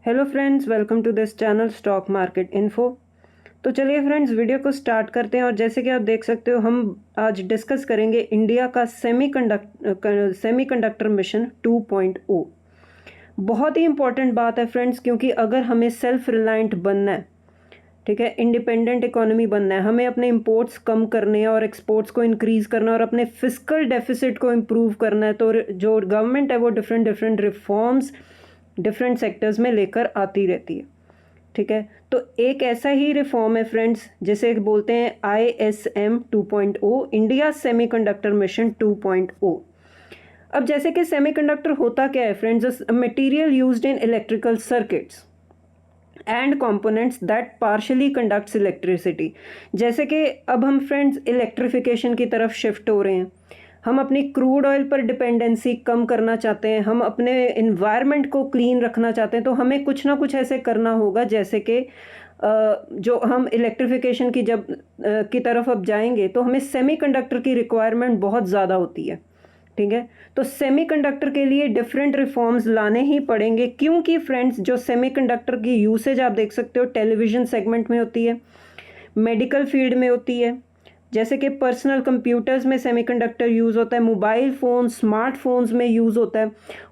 Hello friends, welcome to this channel stock market info. तो चलिए friends, video को start करते हैं। और जैसे कि आप देख सकते हो, हम आज डिस्कस करेंगे इंडिया का सेमीकंडक्टर मिशन 2.0। बहुत ही इंपॉर्टेंट बात है फ्रेंड्स, क्योंकि अगर हमें सेल्फ रिलायंट बनना है, ठीक है, इंडिपेंडेंट इकोनॉमी बनना है, हमें अपने इंपोर्ट्स कम करने हैं और एक्सपोर्ट्स को इंक्रीज़ करना है और अपने फिस्कल डेफिसिट को इम्प्रूव करना है, तो जो गवर्नमेंट है वो different different reforms different sectors में लेकर आती रहती है। ठीक है, तो एक ऐसा ही रिफॉर्म है फ्रेंड्स, जिसे बोलते हैं ISM 2.0, इंडिया सेमीकंडक्टर मिशन 2.0। अब जैसे कि सेमीकंडक्टर होता क्या है friends, material used in electrical circuits and components that partially conducts electricity. जैसे कि अब हम फ्रेंड्स इलेक्ट्रिफिकेशन की तरफ शिफ्ट हो रहे हैं, हम अपनी क्रूड ऑयल पर डिपेंडेंसी कम करना चाहते हैं, हम अपने इन्वायरमेंट को क्लीन रखना चाहते हैं, तो हमें कुछ ना कुछ ऐसे करना होगा। जैसे कि जो हम इलेक्ट्रिफिकेशन की तरफ अब जाएंगे, तो हमें सेमीकंडक्टर की रिक्वायरमेंट बहुत ज़्यादा होती है। ठीक है, तो सेमीकंडक्टर के लिए डिफरेंट रिफॉर्म्स लाने ही पड़ेंगे, क्योंकि फ्रेंड्स जो सेमीकंडक्टर की यूसेज आप देख सकते हो टेलीविज़न सेगमेंट में होती है, मेडिकल फील्ड में होती है, जैसे कि पर्सनल कंप्यूटर्स में सेमीकंडक्टर यूज़ होता है, मोबाइल फ़ोन स्मार्टफोन्स में यूज़ होता है,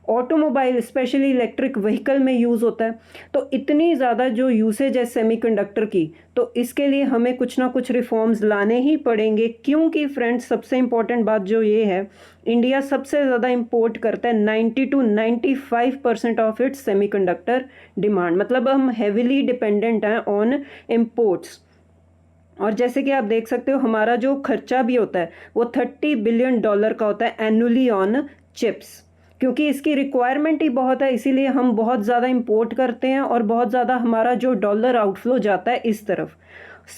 ऑटोमोबाइल स्पेशली इलेक्ट्रिक व्हीकल में यूज़ होता है। तो इतनी ज़्यादा जो यूसेज है सेमीकंडक्टर की, तो इसके लिए हमें कुछ ना कुछ रिफॉर्म्स लाने ही पड़ेंगे। क्योंकि फ्रेंड्स सबसे इम्पॉर्टेंट बात जो ये है, इंडिया सबसे ज़्यादा इंपोर्ट करता है 90 to 95% of its semiconductor demand, मतलब हम हैविली डिपेंडेंट हैं ऑन इम्पोर्ट्स। और जैसे कि आप देख सकते हो, हमारा जो खर्चा भी होता है वो $30 बिलियन का होता है एनुअली ऑन चिप्स, क्योंकि इसकी रिक्वायरमेंट ही बहुत है, इसीलिए हम बहुत ज़्यादा इंपोर्ट करते हैं और बहुत ज़्यादा हमारा जो डॉलर आउटफ्लो जाता है इस तरफ।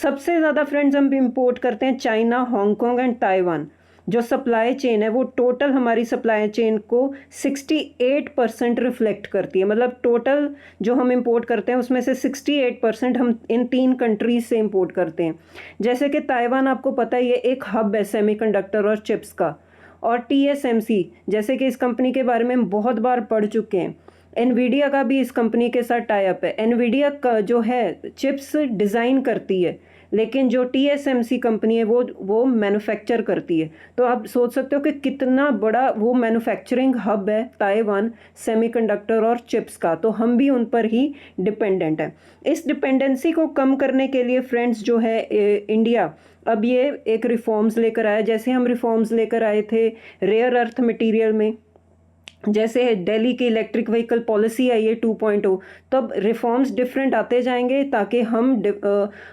सबसे ज़्यादा फ्रेंड्स हम इंपोर्ट करते हैं चाइना, हांगकांग एंड ताइवान। जो सप्लाई चेन है वो टोटल हमारी सप्लाई चेन को 68% रिफ्लेक्ट करती है, मतलब टोटल जो हम इंपोर्ट करते हैं उसमें से 68% हम इन 3 कंट्रीज से इंपोर्ट करते हैं। जैसे कि ताइवान, आपको पता है ये एक हब है सेमीकंडक्टर और चिप्स का। और TSMC, जैसे कि इस कंपनी के बारे में हम बहुत बार पढ़ चुके हैं, एनवीडिया का भी इस कंपनी के साथ टाई अप है। एनवीडिया का जो है चिप्स डिज़ाइन करती है, लेकिन जो TSMC कंपनी है वो मैन्युफैक्चर करती है। तो आप सोच सकते हो कि कितना बड़ा वो मैन्युफैक्चरिंग हब है ताइवान सेमीकंडक्टर और चिप्स का, तो हम भी उन पर ही डिपेंडेंट है। इस डिपेंडेंसी को कम करने के लिए फ्रेंड्स जो है इंडिया अब ये एक रिफॉर्म्स लेकर आया। जैसे हम रिफॉर्म्स लेकर आए थे रेयर अर्थ मटेरियल में, जैसे दिल्ली की इलेक्ट्रिक व्हीकल पॉलिसी आई है 2.0, तो अब रिफॉर्म्स डिफरेंट आते जाएंगे ताकि हम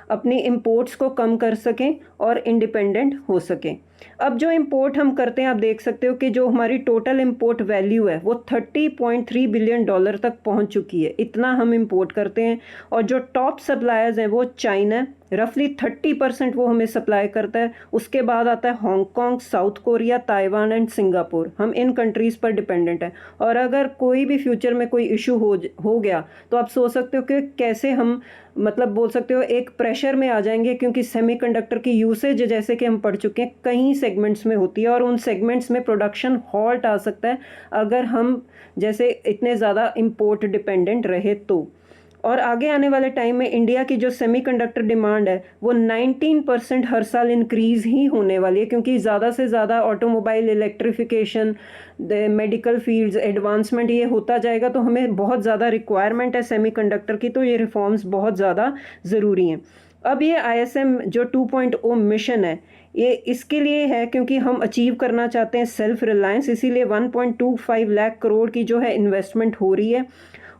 अपनी इंपोर्ट्स को कम कर सकें और इंडिपेंडेंट हो सकें। अब जो इंपोर्ट हम करते हैं, आप देख सकते हो कि जो हमारी टोटल इंपोर्ट वैल्यू है वो $30.3 बिलियन तक पहुंच चुकी है, इतना हम इंपोर्ट करते हैं। और जो टॉप सप्लायर्स हैं वो चाइना, रफली 30% वो हमें सप्लाई करता है। उसके बाद आता है Hong Kong, south Korea, Taiwan and Singapore. हम इन कंट्रीज़ पर डिपेंडेंट हैं। और अगर कोई भी फ्यूचर में कोई इशू हो गया, तो आप सोच सकते हो कि कैसे हम, मतलब बोल सकते हो एक प्रेशर में आ जाएंगे, क्योंकि सेमीकंडक्टर की यूसेज जैसे कि हम पढ़ चुके हैं कई सेगमेंट्स में होती है, और उन सेगमेंट्स में प्रोडक्शन हॉल्ट आ सकता है अगर हम जैसे इतने ज़्यादा इंपोर्ट डिपेंडेंट रहे तो। और आगे आने वाले टाइम में इंडिया की जो सेमीकंडक्टर डिमांड है वो 19% हर साल इंक्रीज़ ही होने वाली है, क्योंकि ज़्यादा से ज़्यादा automobile electrification, medical fields advancement ये होता जाएगा, तो हमें बहुत ज़्यादा रिक्वायरमेंट है सेमीकंडक्टर की, तो ये रिफॉर्म्स बहुत ज़्यादा ज़रूरी हैं। अब ये ISM जो 2.0 मिशन है, ये इसके लिए है क्योंकि हम अचीव करना चाहते हैं सेल्फ रिलायंस, इसीलिए 1.25 लाख करोड़ की जो है इन्वेस्टमेंट हो रही है।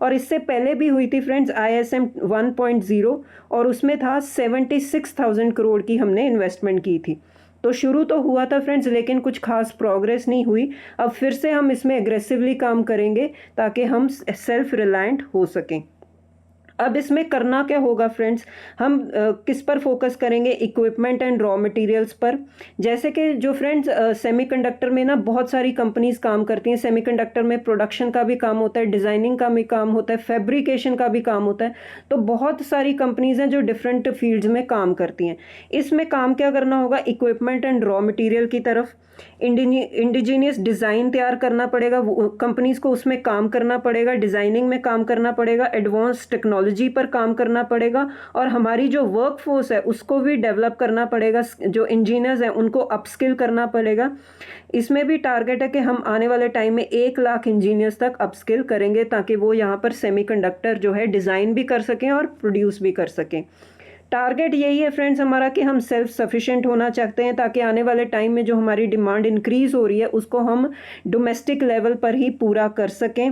और इससे पहले भी हुई थी फ्रेंड्स ISM 1.0, और उसमें था 76,000 करोड़ की हमने इन्वेस्टमेंट की थी। तो शुरू तो हुआ था फ्रेंड्स, लेकिन कुछ खास प्रोग्रेस नहीं हुई। अब फिर से हम इसमें एग्रेसिवली काम करेंगे ताकि हम सेल्फ रिलायंट हो सकें। अब इसमें करना क्या होगा फ्रेंड्स, हम किस पर फोकस करेंगे, इक्विपमेंट एंड रॉ मटेरियल्स पर। जैसे कि जो फ्रेंड्स सेमीकंडक्टर में ना बहुत सारी कंपनीज काम करती हैं। सेमीकंडक्टर में प्रोडक्शन का भी काम होता है, डिज़ाइनिंग का भी काम होता है, फैब्रिकेशन का भी काम होता है। तो बहुत सारी कंपनीज हैं जो डिफरेंट फील्ड्स में काम करती हैं। इसमें काम क्या करना होगा, इक्विपमेंट एंड रॉ मटेरियल की तरफ इंडिजीनियस डिज़ाइन तैयार करना पड़ेगा, कंपनीज को उसमें काम करना पड़ेगा, डिज़ाइनिंग में काम करना पड़ेगा, एडवांस टेक्नोलॉजी पर काम करना पड़ेगा, और हमारी जो वर्क फोर्स है उसको भी डेवलप करना पड़ेगा, जो इंजीनियर्स हैं उनको अपस्किल करना पड़ेगा। इसमें भी टारगेट है कि हम आने वाले टाइम में 1 लाख इंजीनियर्स तक अपस्किल करेंगे, ताकि वो यहाँ पर सेमीकंडक्टर जो है डिज़ाइन भी कर सकें और प्रोड्यूस भी कर सकें। टारगेट यही है फ्रेंड्स हमारा कि हम सेल्फ सफिशिएंट होना चाहते हैं, ताकि आने वाले टाइम में जो हमारी डिमांड इंक्रीज़ हो रही है उसको हम डोमेस्टिक लेवल पर ही पूरा कर सकें।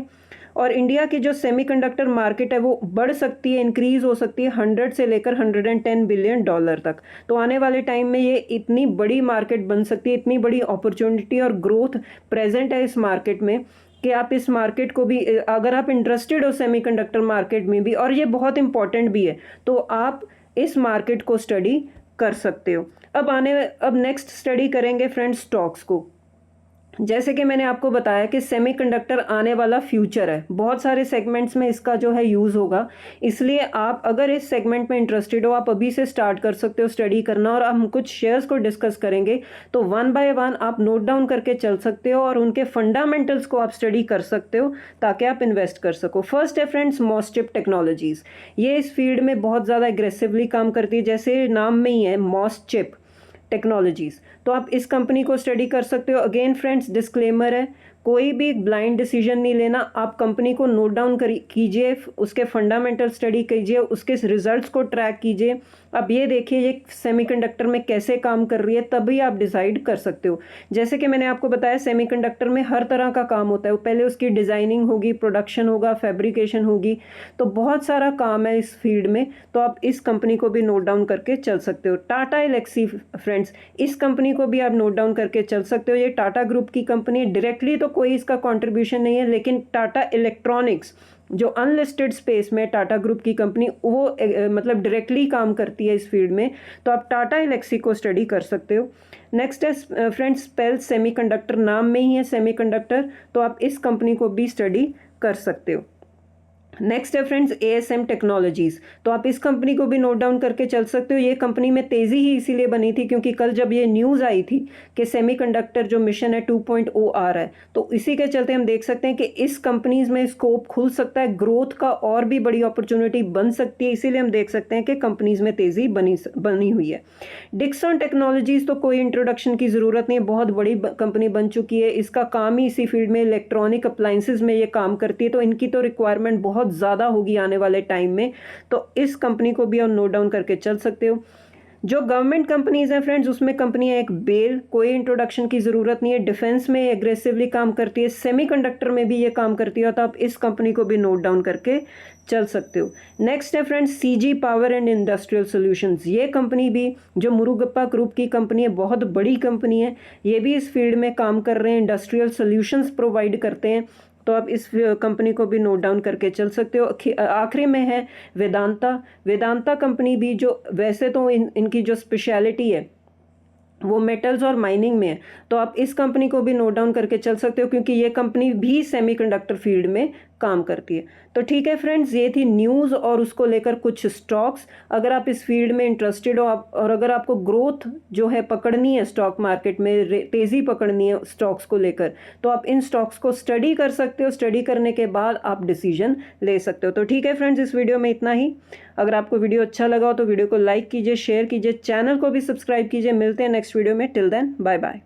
और इंडिया की जो सेमीकंडक्टर मार्केट है वो बढ़ सकती है, इंक्रीज़ हो सकती है 100 से लेकर 110 बिलियन डॉलर तक। तो आने वाले टाइम में ये इतनी बड़ी मार्केट बन सकती है, इतनी बड़ी अपॉर्चुनिटी और ग्रोथ प्रेजेंट है इस मार्केट में, कि आप इस मार्केट को भी, अगर आप इंटरेस्टेड हो सेमीकंडक्टर मार्केट में भी, और ये बहुत इंपॉर्टेंट भी है, तो आप इस मार्केट को स्टडी कर सकते हो। अब नेक्स्ट स्टडी करेंगे फ्रेंड्स स्टॉक्स को। जैसे कि मैंने आपको बताया कि सेमीकंडक्टर आने वाला फ्यूचर है, बहुत सारे सेगमेंट्स में इसका जो है यूज़ होगा। इसलिए आप अगर इस सेगमेंट में इंटरेस्टेड हो, आप अभी से स्टार्ट कर सकते हो स्टडी करना। और हम कुछ शेयर्स को डिस्कस करेंगे, तो 1 बाय 1 आप नोट डाउन करके चल सकते हो और उनके फंडामेंटल्स को आप स्टडी कर सकते हो, ताकि आप इन्वेस्ट कर सको। फर्स्ट है फ्रेंड्स मॉसचिप टेक्नोलॉजीज़। ये इस फील्ड में बहुत ज़्यादा एग्रेसिवली काम करती है, जैसे नाम में ही है मॉसचिप टेक्नोलॉजीज़। तो आप इस कंपनी को स्टडी कर सकते हो। अगेन फ्रेंड्स डिस्क्लेमर है, कोई भी ब्लाइंड डिसीजन नहीं लेना। आप कंपनी को नोट डाउन कीजिए, उसके फंडामेंटल स्टडी कीजिए, उसके रिजल्ट्स को ट्रैक कीजिए। अब ये देखिए ये सेमीकंडक्टर में कैसे काम कर रही है, तभी आप डिसाइड कर सकते हो। जैसे कि मैंने आपको बताया सेमीकंडक्टर में हर तरह का काम होता है, पहले उसकी डिज़ाइनिंग होगी, प्रोडक्शन होगा, फैब्रिकेशन होगी, तो बहुत सारा काम है इस फील्ड में। तो आप इस कंपनी को भी नोट डाउन करके चल सकते हो। टाटा एलेक्सी फ्रेंड्स, इस कंपनी को भी आप नोट डाउन करके चल सकते हो। ये टाटा ग्रुप की कंपनी है, डायरेक्टली तो कोई इसका कंट्रीब्यूशन नहीं है, लेकिन टाटा इलेक्ट्रॉनिक्स जो अनलिस्टेड स्पेस में टाटा ग्रुप की कंपनी, वो मतलब डायरेक्टली काम करती है इस फील्ड में। तो आप टाटा एलेक्सी को स्टडी कर सकते हो। नेक्स्ट है फ्रेंड्स स्पेल्स सेमीकंडक्टर, नाम में ही है सेमीकंडक्टर, तो आप इस कंपनी को भी स्टडी कर सकते हो। नेक्स्ट है फ्रेंड्स ASM टेक्नोलॉजीज़, तो आप इस कंपनी को भी नोट डाउन करके चल सकते हो। ये कंपनी में तेज़ी ही इसीलिए बनी थी क्योंकि कल जब ये न्यूज़ आई थी कि सेमीकंडक्टर जो मिशन है 2.0 आ रहा है, तो इसी के चलते हम देख सकते हैं कि इस कंपनीज़ में स्कोप खुल सकता है, ग्रोथ का और भी बड़ी अपॉर्चुनिटी बन सकती है। इसीलिए हम देख सकते हैं कि कंपनीज़ में तेज़ी बनी हुई है। डिक्सन टेक्नोलॉजीज़ तो कोई इंट्रोडक्शन की ज़रूरत नहीं है, बहुत बड़ी कंपनी बन चुकी है। इसका काम ही इसी फील्ड में इलेक्ट्रॉनिक अप्लाइंसेज में ये काम करती है, तो इनकी तो रिक्वायरमेंट बहुत ज़्यादा होगी आने वाले टाइम में। तो इस कंपनी को भी आप नोट डाउन करके चल सकते हो। जो गवर्नमेंट कंपनीज हैं फ्रेंड्स, उसमें कंपनी है एक बेल, कोई इंट्रोडक्शन की ज़रूरत नहीं है, डिफेंस में एग्रेसिवली काम करती है, सेमीकंडक्टर में भी ये काम करती है, तो आप इस कंपनी को भी नोट डाउन करके चल सकते हो। नेक्स्ट है friends CG power and industrial solutions. ये कंपनी भी जो मुरुगप्पा ग्रुप की कंपनी है, बहुत बड़ी कंपनी है, ये भी इस फील्ड में काम कर रहे हैं, इंडस्ट्रियल सॉल्यूशंस प्रोवाइड करते हैं, तो आप इस कंपनी को भी नोट डाउन करके चल सकते हो। आखिरी में है वेदांता कंपनी भी, जो वैसे तो इनकी जो स्पेशलिटी है वो मेटल्स और माइनिंग में है, तो आप इस कंपनी को भी नोट डाउन करके चल सकते हो, क्योंकि ये कंपनी भी सेमीकंडक्टर फील्ड में काम करती है। तो ठीक है फ्रेंड्स, ये थी न्यूज़ और उसको लेकर कुछ स्टॉक्स। अगर आप इस फील्ड में इंटरेस्टेड हो और अगर आपको ग्रोथ जो है पकड़नी है स्टॉक मार्केट में, तेज़ी पकड़नी है स्टॉक्स को लेकर, तो आप इन स्टॉक्स को स्टडी कर सकते हो। स्टडी करने के बाद आप डिसीजन ले सकते हो। तो ठीक है फ्रेंड्स, इस वीडियो में इतना ही। अगर आपको वीडियो अच्छा लगा हो तो वीडियो को लाइक कीजिए, शेयर कीजिए, चैनल को भी सब्सक्राइब कीजिए। मिलते हैं नेक्स्ट वीडियो में। Till then bye bye.